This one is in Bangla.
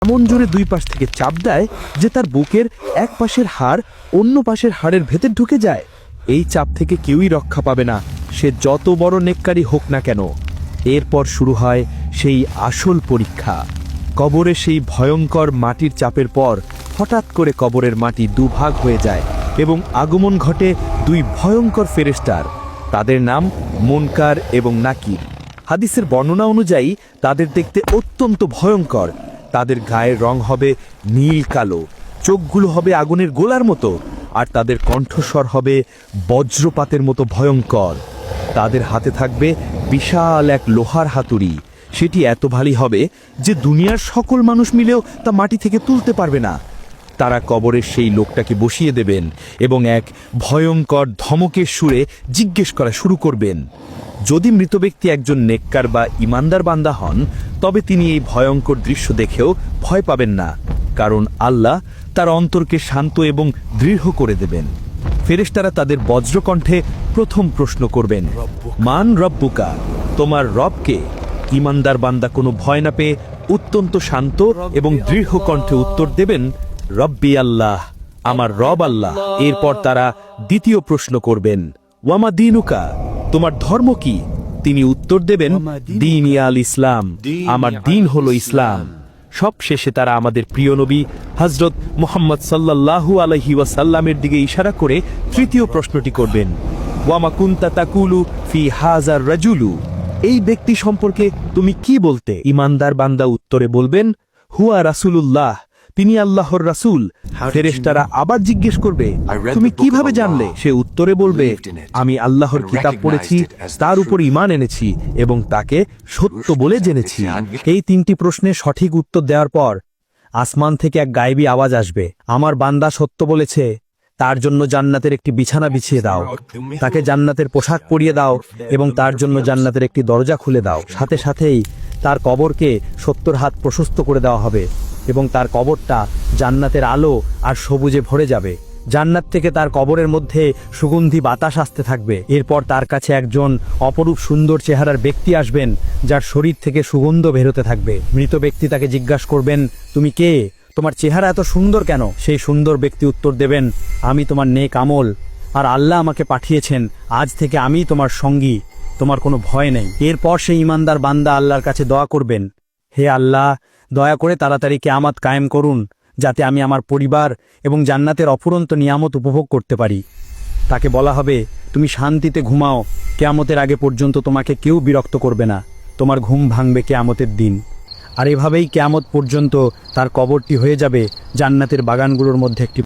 এমন জোরে দুই পাশ থেকে চাপ দেয় যে তার বুকের এক পাশের হাড় অন্য পাশের হাড়ের ভেতর ঢুকে যায়। এই চাপ থেকে কেউই রক্ষা পাবে না, সে যত বড় নেককারী হোক না কেন। এরপর শুরু হয় সেই আসল পরীক্ষা। কবরে সেই ভয়ঙ্কর মাটির চাপের পর হঠাৎ করে কবরের মাটি দুভাগ হয়ে যায় এবং আগমন ঘটে দুই ভয়ঙ্কর ফেরেশতার। তাদের নাম মুনকার এবং নাকির। হাদিসের বর্ণনা অনুযায়ী তাদের দেখতে অত্যন্ত ভয়ঙ্কর। তাদের গায়ের রং হবে নীল কালো, চোখগুলো হবে আগুনের গোলার মতো, আর তাদের কণ্ঠস্বর হবে বজ্রপাতের মতো ভয়ঙ্কর। তাদের হাতে থাকবে বিশাল এক লোহার হাতুড়ি। সেটি এত ভারী হবে যে দুনিয়ার সকল মানুষ মিলেও তা মাটি থেকে তুলতে পারবে না। তারা কবরের সেই লোকটাকে বসিয়ে দেবেন এবং এক ভয়ঙ্কর ধমকের সুরে জিজ্ঞেস করা শুরু করবেন। যদি মৃত ব্যক্তি একজন নেককার বা ইমানদার বান্দা হন, তবে তিনি এই ভয়ঙ্কর দৃশ্য দেখেও ভয় পাবেন না, কারণ আল্লাহ তার অন্তরকে শান্ত এবং দৃঢ় করে দেবেন। ফেরেশতারা তাদের বজ্রকণ্ঠে প্রথম প্রশ্ন করবেন, মান রব্বুকা, তোমার রবকে? ইমানদার বান্দা কোনো ভয় না পেয়ে অত্যন্ত শান্ত এবং দৃঢ় কণ্ঠে উত্তর দেবেন, রব্বি আল্লাহ, আমার রব আল্লাহ। এরপর তারা দ্বিতীয় প্রশ্ন করবেন, ওয়ামা দিনুকা, তোমার ধর্ম কি? তিনি উত্তর দেবেন, দিন ইয়াল ইসলাম, আমার দিন হলো ইসলাম। সব শেষে তারা আমাদের প্রিয় নবী হযরত মুহাম্মদ সাল্লাল্লাহু আলাইহি ওয়াসাল্লামের দিকে ইশারা করে তৃতীয় প্রশ্নটি করবেন, ওয়ামা কুনতা তাকুলু ফি হাযার রাজুলু, এই ব্যক্তি সম্পর্কে তুমি কি বলতে? ইমানদার বান্দা উত্তরে বলবেন, হুয়া রাসূলুল্লাহ, তিনি আল্লাহর রাসূল। ফেরেশতারা আবার জিজ্ঞেস করবে, তুমি কিভাবে জানলে? সে উত্তরে বলবে, আমি আল্লাহর কিতাব পড়েছি, তার উপর ঈমান এনেছি এবং তাকে সত্য বলে জেনেছি। এই তিনটি প্রশ্নের সঠিক উত্তর দেওয়ার পর আসমান থেকে এক গায়েবী আওয়াজ আসবে, আমার বান্দা সত্য বলেছে, তার জন্য জান্নাতের একটি বিছানা বিছিয়ে দাও, তাকে জান্নাতের পোশাক পরিয়ে দাও এবং তার জন্য জান্নাতের একটি দরজা খুলে দাও। সাথে সাথেই তার কবরকে 70 হাত প্রশস্ত করে দেওয়া হবে এবং তার কবরটা জান্নাতের আলো আর সবুজে ভরে যাবে। জান্নাত থেকে তার কবরের মধ্যে সুগন্ধি বাতাস আসতে থাকবে। এরপর তার কাছে একজন অপরূপ সুন্দর চেহারার ব্যক্তি আসবেন, যার শরীর থেকে সুগন্ধ বেরোতে থাকবে। মৃত ব্যক্তি তাকে জিজ্ঞাসা করবেন, তুমি কে? তোমার চেহারা এত সুন্দর কেন? সেই সুন্দর ব্যক্তি উত্তর দেবেন, আমি তোমার নেক আমল, আর আল্লাহ আমাকে পাঠিয়েছেন, আজ থেকে আমি তোমার সঙ্গী, তোমার কোনো ভয় নেই। এরপর সেই ইমানদার বান্দা আল্লাহর কাছে দোয়া করবেন, হে আল্লাহ, দয়া করে তাড়াতাড়ি কিয়ামত কায়েম করুন, যাতে আমি আমার পরিবার এবং জান্নাতের অফুরন্ত নিয়ামত উপভোগ করতে পারি। তাকে বলা হবে, তুমি শান্তিতে ঘুমাও, কিয়ামতের আগে পর্যন্ত তোমাকে কেউ বিরক্ত করবে না, তোমার ঘুম ভাঙবে কিয়ামতের দিন। আর এভাবেই কিয়ামত পর্যন্ত তার কবরটি হয়ে যাবে জান্নাতের বাগানগুলোর মধ্যে একটি